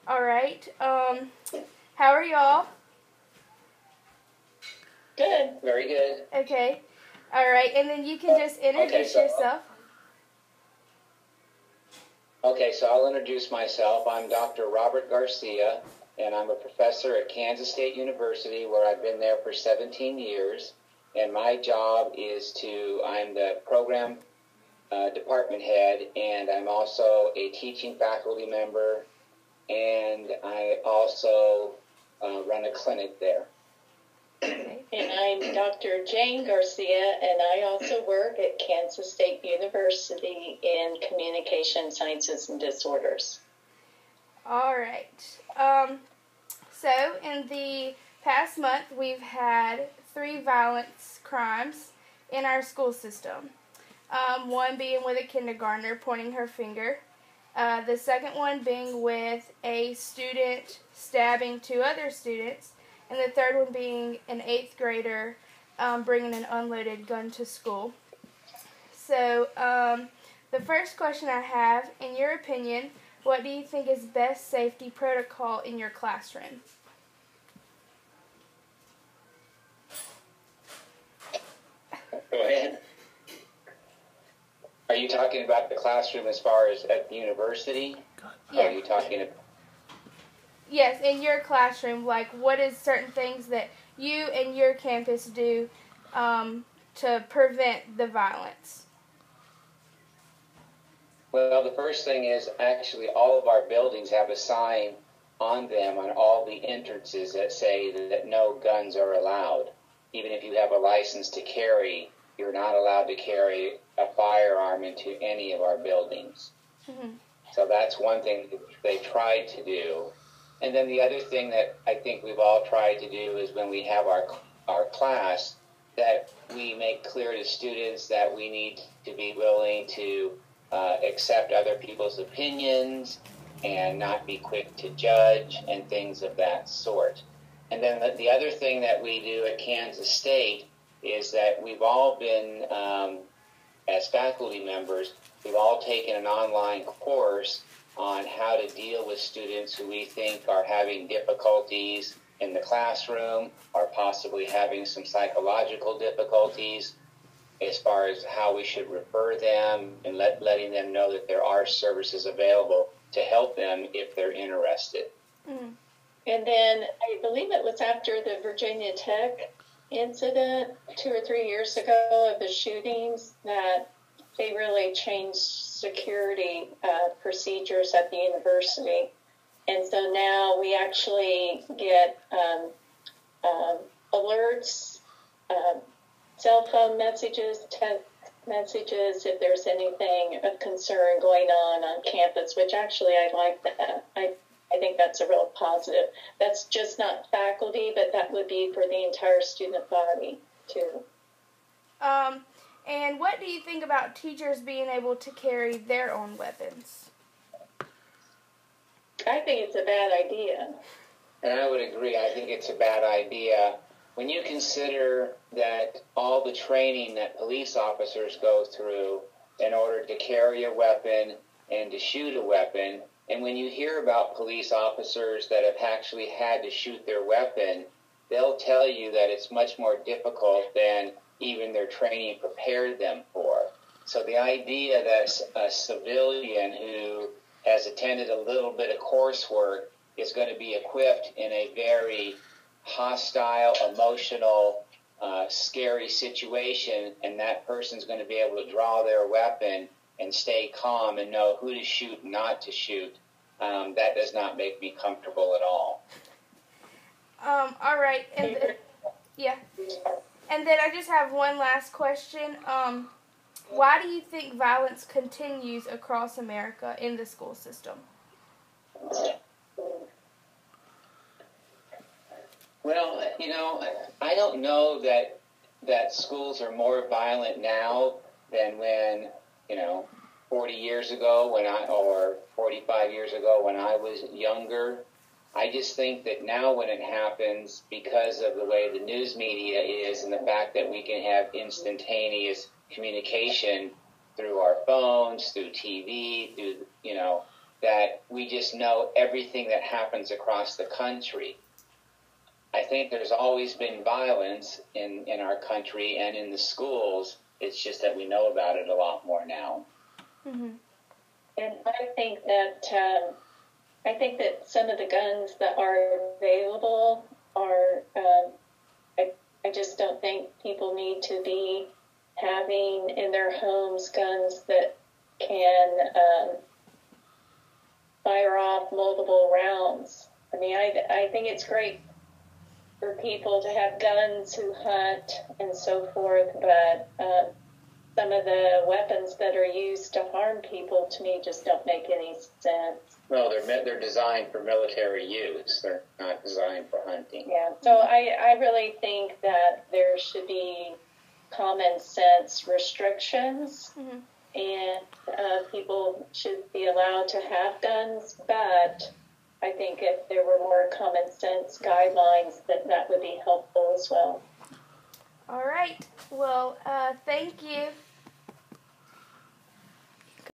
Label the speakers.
Speaker 1: All right. How are y'all?
Speaker 2: Good. Very good.
Speaker 1: Okay. All right, and then you can just introduce yourself.
Speaker 2: Okay, so I'll introduce myself. I'm Dr. Robert Garcia, and I'm a professor at Kansas State University, where I've been there for 17 years. And my job is I'm the program department head, and I'm also a teaching faculty member, and I also run a clinic there.
Speaker 3: And I'm Dr. Jane Garcia, and I also work at Kansas State University in Communication Sciences and Disorders.
Speaker 1: All right. So in the past month, we've had 3 violence crimes in our school system. One being with a kindergartner pointing her finger. The second one being with a student stabbing 2 other students. And the third one being an 8th grader bringing an unloaded gun to school. So the first question I have, in your opinion, what do you think is best safety protocol in your classroom?
Speaker 2: Go ahead. Are you talking about the classroom as far as at the university?
Speaker 1: Yeah.
Speaker 2: Or are you talking about...
Speaker 1: Yes, in your classroom, like what is certain things that you and your campus do to prevent the violence?
Speaker 2: Well, the first thing is actually all of our buildings have a sign on them on all the entrances that say that no guns are allowed. Even if you have a license to carry, you're not allowed to carry a firearm into any of our buildings.
Speaker 1: Mm-hmm.
Speaker 2: So that's one thing that they tried to do. And then the other thing that I think we've all tried to do is when we have our class, that we make clear to students that we need to be willing to accept other people's opinions and not be quick to judge and things of that sort. And then the other thing that we do at Kansas State is that we've all been, as faculty members, we've all taken an online course on how to deal with students who we think are having difficulties in the classroom or possibly having some psychological difficulties, as far as how we should refer them and letting them know that there are services available to help them if they're interested.
Speaker 1: Mm-hmm.
Speaker 3: And then I believe it was after the Virginia Tech incident 2 or 3 years ago of the shootings that they really changed security procedures at the university. And so now we actually get alerts, cell phone messages, text messages, if there's anything of concern going on campus, which actually I like that. I think that's a real positive. That's just not faculty, but that would be for the entire student body, too.
Speaker 1: And what do you think about teachers being able to carry their own weapons?
Speaker 3: I think it's a bad idea.
Speaker 2: And I would agree. I think it's a bad idea. When you consider that all the training that police officers go through in order to carry a weapon and to shoot a weapon, and when you hear about police officers that have actually had to shoot their weapon, they'll tell you that it's much more difficult than even their training prepared them for. So the idea that a civilian who has attended a little bit of coursework is going to be equipped in a very hostile, emotional, scary situation, and that person's going to be able to draw their weapon and stay calm and know who to shoot and not to shoot, that does not make me comfortable at all.
Speaker 1: All right. Yeah. And then I just have one last question. Why do you think violence continues across America in the school system?
Speaker 2: Well, I don't know that schools are more violent now than when, 40 years ago or 45 years ago when I was younger. I just think that now when it happens, because of the way the news media is and the fact that we can have instantaneous communication through our phones, through TV, that we we just know everything that happens across the country. I think there's always been violence in our country and in the schools. It's just that we know about it a lot more now.
Speaker 1: Mm-hmm.
Speaker 3: And I think that some of the guns that are available are, I just don't think people need to be having in their homes guns that can fire off multiple rounds. I mean, I think it's great for people to have guns who hunt and so forth, but some of the weapons that are used to harm people, to me, just don't make any sense.
Speaker 2: Well, they're designed for military use. They're not designed for hunting.
Speaker 3: Yeah, so I really think that there should be common sense restrictions,
Speaker 1: Mm-hmm.
Speaker 3: and people should be allowed to have guns, but I think if there were more common sense guidelines, that would be helpful as well.
Speaker 1: All right. Well, thank you